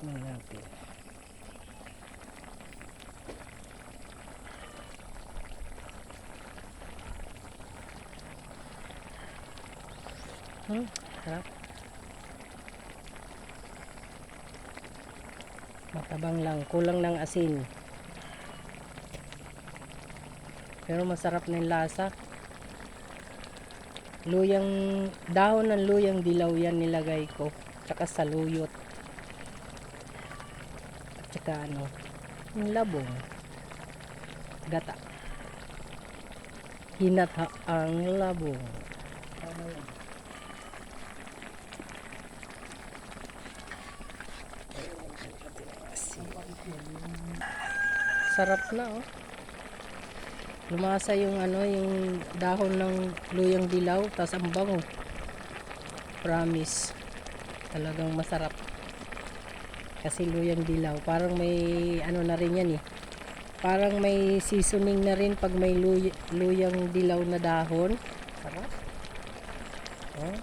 Tikman natin. Sarap. Matabang lang, kulang ng asin. Pero masarap na yung lasa. Luyang, dahon ng luyang dilaw yan nilagay ko. Tsaka saluyot. At tsaka yung labong. Gata. Hinata ang labong. Sarap na oh. Lumasa yung yung dahon ng luyang dilaw, tas ang bango. Promise. Talagang masarap. Kasi luyang dilaw, parang may na rin yan eh. Parang may seasoning na rin pag may luyang dilaw na dahon. Sarap. Oh.